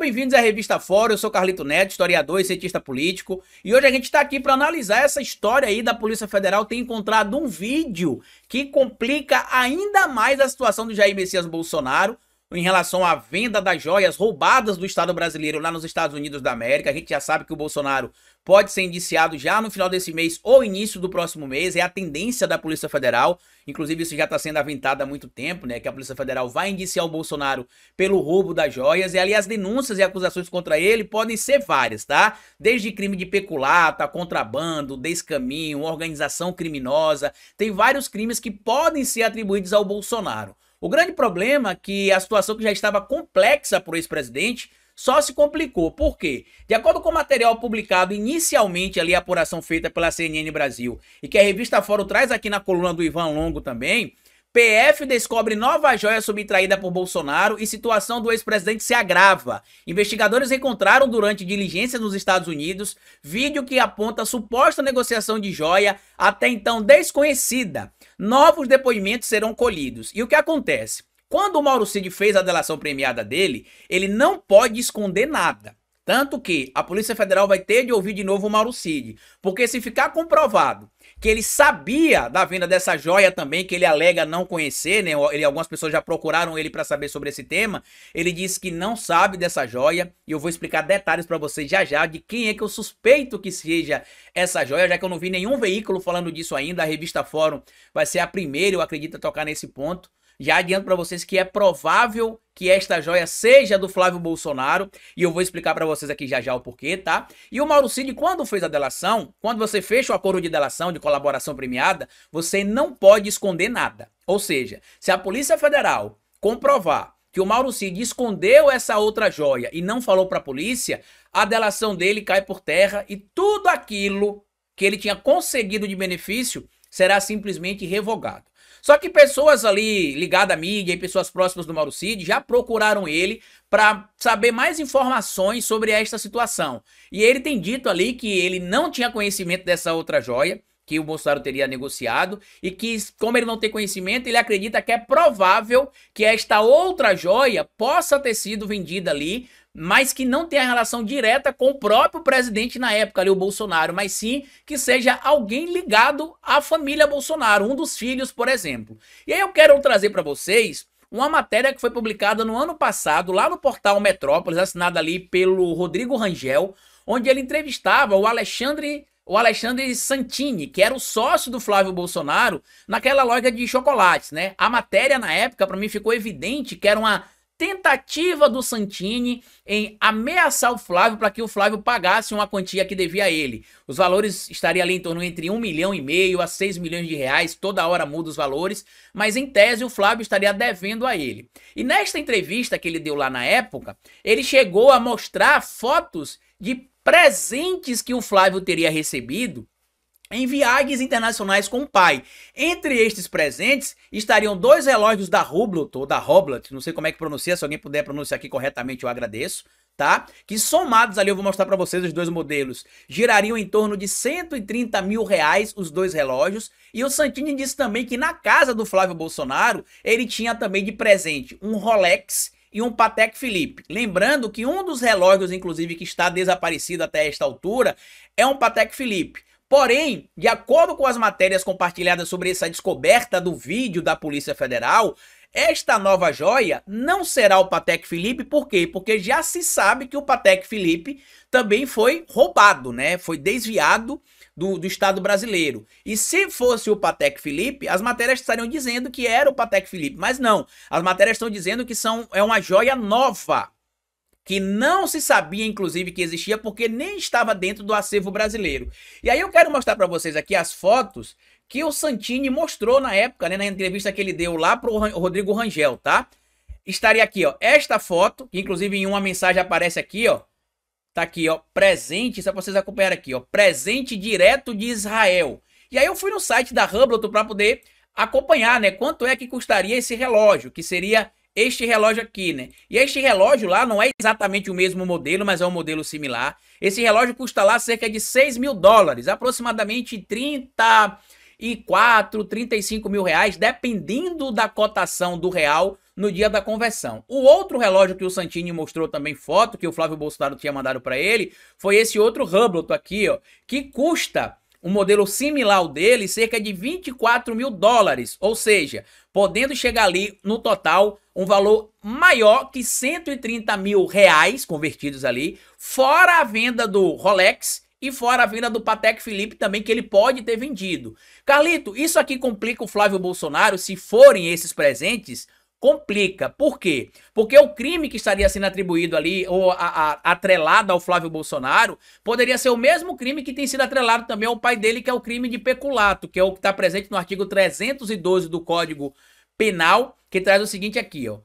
bem-vindos à Revista Fora, eu sou Carlito Neto, historiador e cientista político, e hoje a gente está aqui para analisar essa história aí da Polícia Federal ter encontrado um vídeo que complica ainda mais a situação do Jair Messias Bolsonaro em relação à venda das joias roubadas do Estado brasileiro lá nos Estados Unidos da América. A gente já sabe que o Bolsonaro pode ser indiciado já no final desse mês ou início do próximo mês, é a tendência da Polícia Federal, inclusive isso já está sendo aventado há muito tempo, né, que a Polícia Federal vai indiciar o Bolsonaro pelo roubo das joias, e ali as denúncias e acusações contra ele podem ser várias, tá? Desde crime de peculato, contrabando, descaminho, organização criminosa, tem vários crimes que podem ser atribuídos ao Bolsonaro. O grande problema é que a situação que já estava complexa para o ex-presidente só se complicou. Por quê? De acordo com o material publicado inicialmente ali, a apuração feita pela CNN Brasil, e que a Revista Fórum traz aqui na coluna do Ivan Longo também, PF descobre nova joia subtraída por Bolsonaro e situação do ex-presidente se agrava. Investigadores encontraram durante diligências nos Estados Unidos vídeo que aponta suposta negociação de joia até então desconhecida. Novos depoimentos serão colhidos. E o que acontece? Quando o Mauro Cid fez a delação premiada dele, ele não pode esconder nada. Tanto que a Polícia Federal vai ter de ouvir de novo o Mauro Cid. Porque se ficar comprovado que ele sabia da venda dessa joia também, que ele alega não conhecer, né? Algumas pessoas já procuraram ele para saber sobre esse tema. Ele disse que não sabe dessa joia, e eu vou explicar detalhes para vocês já já de quem é que eu suspeito que seja essa joia, já que eu não vi nenhum veículo falando disso ainda. A Revista Fórum vai ser a primeira, eu acredito, a tocar nesse ponto. Já adianto para vocês que é provável que esta joia seja do Flávio Bolsonaro, e eu vou explicar para vocês aqui já já o porquê, tá? E o Mauro Cid, quando fez a delação, quando você fecha o acordo de delação, de colaboração premiada, você não pode esconder nada. Ou seja, se a Polícia Federal comprovar que o Mauro Cid escondeu essa outra joia e não falou para a polícia, a delação dele cai por terra e tudo aquilo que ele tinha conseguido de benefício será simplesmente revogado. Só que pessoas ali ligadas à mídia e pessoas próximas do Mauro Cid já procuraram ele para saber mais informações sobre esta situação. E ele tem dito ali que ele não tinha conhecimento dessa outra joia que o Bolsonaro teria negociado, e que, como ele não tem conhecimento, ele acredita que é provável que esta outra joia possa ter sido vendida ali, mas que não tenha relação direta com o próprio presidente na época ali, o Bolsonaro, mas sim que seja alguém ligado à família Bolsonaro, um dos filhos, por exemplo. E aí eu quero trazer para vocês uma matéria que foi publicada no ano passado, lá no portal Metrópolis, assinada ali pelo Rodrigo Rangel, onde ele entrevistava o Alexandre Santini, que era o sócio do Flávio Bolsonaro naquela loja de chocolates, né? A matéria na época, para mim, ficou evidente que era uma tentativa do Santini em ameaçar o Flávio para que o Flávio pagasse uma quantia que devia a ele. Os valores estariam ali em torno entre 1,5 milhão a 6 milhões de reais, toda hora muda os valores, mas em tese o Flávio estaria devendo a ele. E nesta entrevista que ele deu lá na época, ele chegou a mostrar fotos de presentes que o Flávio teria recebido em viagens internacionais com o pai. Entre estes presentes estariam 2 relógios da Hublot, ou da Hublot, não sei como é que pronuncia, se alguém puder pronunciar aqui corretamente eu agradeço, tá? Que somados ali, eu vou mostrar para vocês os 2 modelos, girariam em torno de 130 mil reais os 2 relógios. E o Santini disse também que na casa do Flávio Bolsonaro, ele tinha também de presente um Rolex e um Patek Philippe. Lembrando que um dos relógios, inclusive, que está desaparecido até esta altura, é um Patek Philippe. Porém, de acordo com as matérias compartilhadas sobre essa descoberta do vídeo da Polícia Federal, esta nova joia não será o Patek Philippe. Por quê? Porque já se sabe que o Patek Philippe também foi roubado, né? Foi desviado do Estado brasileiro. E se fosse o Patek Philippe, as matérias estariam dizendo que era o Patek Philippe, mas não. As matérias estão dizendo que é uma joia nova, que não se sabia, inclusive, que existia, porque nem estava dentro do acervo brasileiro. E aí eu quero mostrar para vocês aqui as fotos que o Santini mostrou na época, né, na entrevista que ele deu lá pro Rodrigo Rangel, tá? Estaria aqui, ó, esta foto, que inclusive em uma mensagem aparece aqui, ó. Tá aqui, ó, presente, só pra vocês acompanharem aqui, ó, presente direto de Israel. E aí eu fui no site da Hublot para poder acompanhar, né, quanto é que custaria esse relógio, que seria este relógio aqui, né? E este relógio lá não é exatamente o mesmo modelo, mas é um modelo similar. Esse relógio custa lá cerca de 6 mil dólares, aproximadamente 34, 35 mil reais, dependendo da cotação do real no dia da conversão. O outro relógio que o Santini mostrou também foto, que o Flávio Bolsonaro tinha mandado para ele, foi esse outro Hublot aqui, ó, que custa um modelo similar ao dele, cerca de 24 mil dólares, ou seja, podendo chegar ali no total um valor maior que 130 mil reais convertidos ali, fora a venda do Rolex e fora a venda do Patek Philippe também, que ele pode ter vendido. Carlito, isso aqui complica o Flávio Bolsonaro, se forem esses presentes? Complica. Por quê? Porque o crime que estaria sendo atribuído ali, ou atrelado ao Flávio Bolsonaro, poderia ser o mesmo crime que tem sido atrelado também ao pai dele, que é o crime de peculato, que é o que está presente no artigo 312 do Código Penal, que traz o seguinte aqui, ó.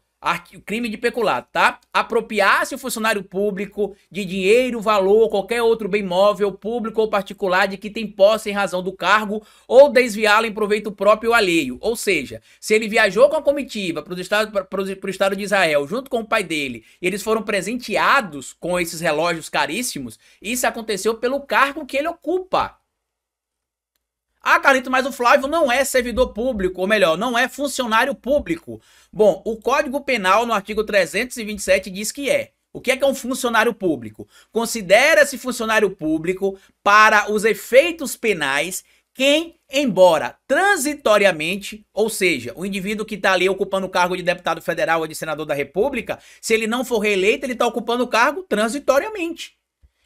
Crime de peculato, tá? Apropriar-se o funcionário público de dinheiro, valor ou qualquer outro bem móvel, público ou particular de que tem posse em razão do cargo ou desviá-lo em proveito próprio ou alheio. Ou seja, se ele viajou com a comitiva para o Estado de Israel junto com o pai dele e eles foram presenteados com esses relógios caríssimos, isso aconteceu pelo cargo que ele ocupa. Ah, Carlito, mas o Flávio não é servidor público, ou melhor, não é funcionário público. Bom, o Código Penal, no artigo 327, diz que é. O que é um funcionário público? Considera-se funcionário público para os efeitos penais quem, embora transitoriamente, ou seja, o indivíduo que está ali ocupando o cargo de deputado federal ou de senador da República, se ele não for reeleito, ele está ocupando o cargo transitoriamente.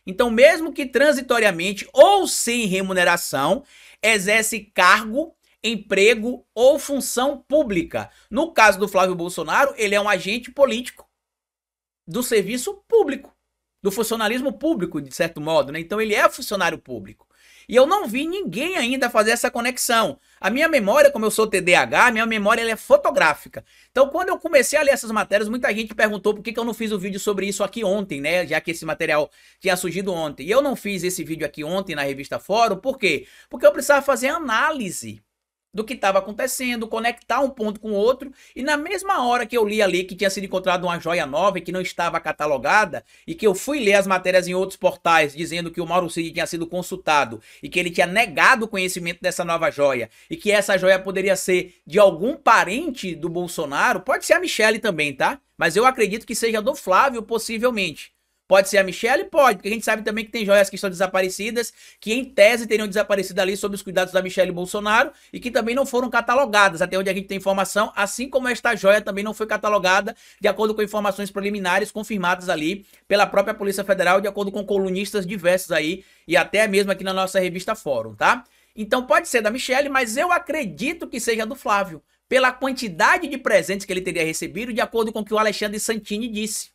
Então, mesmo que transitoriamente ou sem remuneração, exerce cargo, emprego ou função pública. No caso do Flávio Bolsonaro, ele é um agente político do serviço público, do funcionalismo público, de certo modo, né? Então ele é funcionário público. E eu não vi ninguém ainda fazer essa conexão. A minha memória, como eu sou TDAH, minha memória ela é fotográfica. Então, quando eu comecei a ler essas matérias, muita gente perguntou por que eu não fiz o vídeo sobre isso aqui ontem, né? Já que esse material tinha surgido ontem. E eu não fiz esse vídeo aqui ontem na revista Fórum, por quê? Porque eu precisava fazer análise do que estava acontecendo, conectar um ponto com o outro, e na mesma hora que eu li ali que tinha sido encontrada uma joia nova e que não estava catalogada, e que eu fui ler as matérias em outros portais dizendo que o Mauro Cid tinha sido consultado e que ele tinha negado o conhecimento dessa nova joia, e que essa joia poderia ser de algum parente do Bolsonaro, pode ser a Michelle também, tá? Mas eu acredito que seja do Flávio, possivelmente. Pode ser a Michelle? Pode, porque a gente sabe também que tem joias que estão desaparecidas, que em tese teriam desaparecido ali sob os cuidados da Michelle Bolsonaro e que também não foram catalogadas, até onde a gente tem informação, assim como esta joia também não foi catalogada de acordo com informações preliminares confirmadas ali pela própria Polícia Federal, de acordo com colunistas diversos aí, e até mesmo aqui na nossa revista Fórum, tá? Então pode ser da Michelle, mas eu acredito que seja do Flávio, pela quantidade de presentes que ele teria recebido, de acordo com o que o Alexandre Santini disse.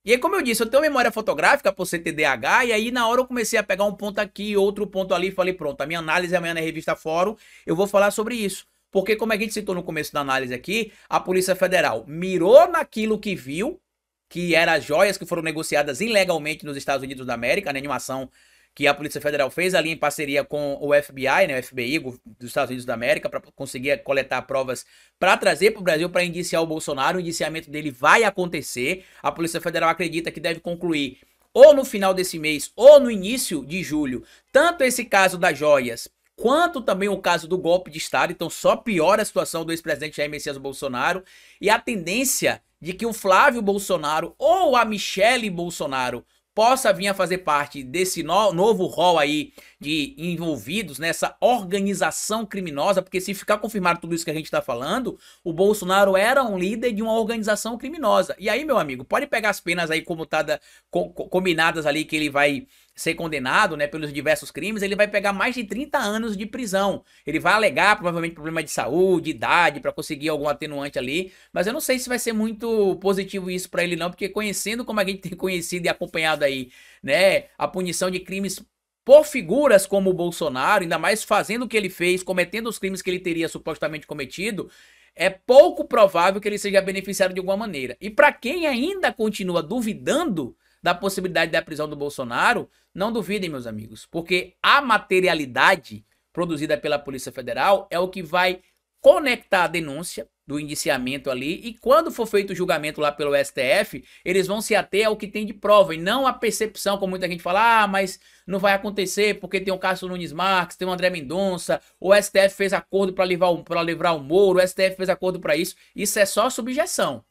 E aí, como eu disse, eu tenho memória fotográfica por ser TDAH, e aí na hora eu comecei a pegar um ponto aqui, outro ponto ali, e falei, pronto, a minha análise amanhã na revista Fórum, eu vou falar sobre isso. Porque, como a gente citou no começo da análise aqui, a Polícia Federal mirou naquilo que viu, que eram as joias que foram negociadas ilegalmente nos Estados Unidos da América, né, em uma ação que a Polícia Federal fez ali em parceria com o FBI, né, o FBI dos Estados Unidos da América, para conseguir coletar provas para trazer para o Brasil para indiciar o Bolsonaro. O indiciamento dele vai acontecer. A Polícia Federal acredita que deve concluir ou no final desse mês ou no início de julho, tanto esse caso das joias, quanto também o caso do golpe de Estado. Então só piora a situação do ex-presidente Jair Messias Bolsonaro, e a tendência de que o Flávio Bolsonaro ou a Michelle Bolsonaro possa vir a fazer parte desse novo rol aí de envolvidos nessa organização criminosa, porque se ficar confirmado tudo isso que a gente está falando, o Bolsonaro era um líder de uma organização criminosa. E aí, meu amigo, pode pegar as penas aí como combinadas ali, que ele vai ser condenado, né, pelos diversos crimes, ele vai pegar mais de 30 anos de prisão. Ele vai alegar provavelmente problema de saúde, idade, para conseguir algum atenuante ali, mas eu não sei se vai ser muito positivo isso para ele não, porque conhecendo como a gente tem conhecido e acompanhado aí, né, a punição de crimes por figuras como o Bolsonaro, ainda mais fazendo o que ele fez, cometendo os crimes que ele teria supostamente cometido, é pouco provável que ele seja beneficiado de alguma maneira. E para quem ainda continua duvidando da possibilidade da prisão do Bolsonaro, não duvidem, meus amigos, porque a materialidade produzida pela Polícia Federal é o que vai conectar a denúncia do indiciamento ali, e quando for feito o julgamento lá pelo STF, eles vão se ater ao que tem de prova, e não a percepção, como muita gente fala, mas não vai acontecer porque tem o Cássio Nunes Marques, tem o André Mendonça, o STF fez acordo para livrar o Moro, o STF fez acordo para isso. Isso é só subjeção.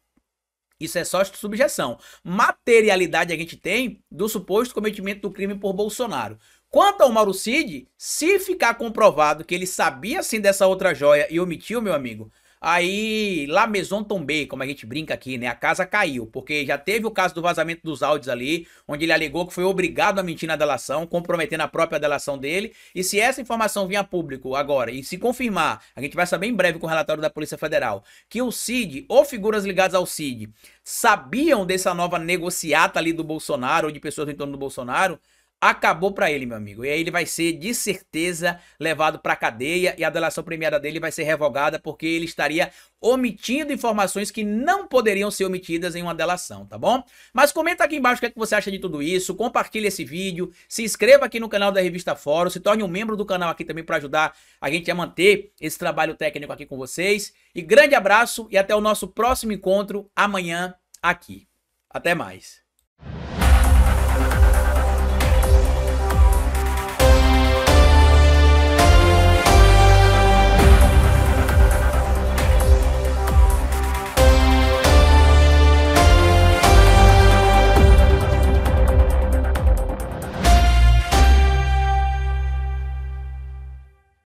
Isso é só subjeção. Materialidade a gente tem do suposto cometimento do crime por Bolsonaro. Quanto ao Mauro Cid, se ficar comprovado que ele sabia sim dessa outra joia e omitiu, meu amigo, aí la maison tombée, como a gente brinca aqui, né? A casa caiu, porque já teve o caso do vazamento dos áudios ali, onde ele alegou que foi obrigado a mentir na delação, comprometendo a própria delação dele. E se essa informação vier a público agora e se confirmar, a gente vai saber em breve com o relatório da Polícia Federal, que o Cid ou figuras ligadas ao Cid sabiam dessa nova negociata ali do Bolsonaro ou de pessoas em torno do Bolsonaro, acabou pra ele, meu amigo. E aí ele vai ser, de certeza, levado pra cadeia e a delação premiada dele vai ser revogada porque ele estaria omitindo informações que não poderiam ser omitidas em uma delação, tá bom? Mas comenta aqui embaixo o que é que você acha de tudo isso, compartilha esse vídeo, se inscreva aqui no canal da Revista Fórum, se torne um membro do canal aqui também para ajudar a gente a manter esse trabalho técnico aqui com vocês. E grande abraço e até o nosso próximo encontro amanhã aqui. Até mais.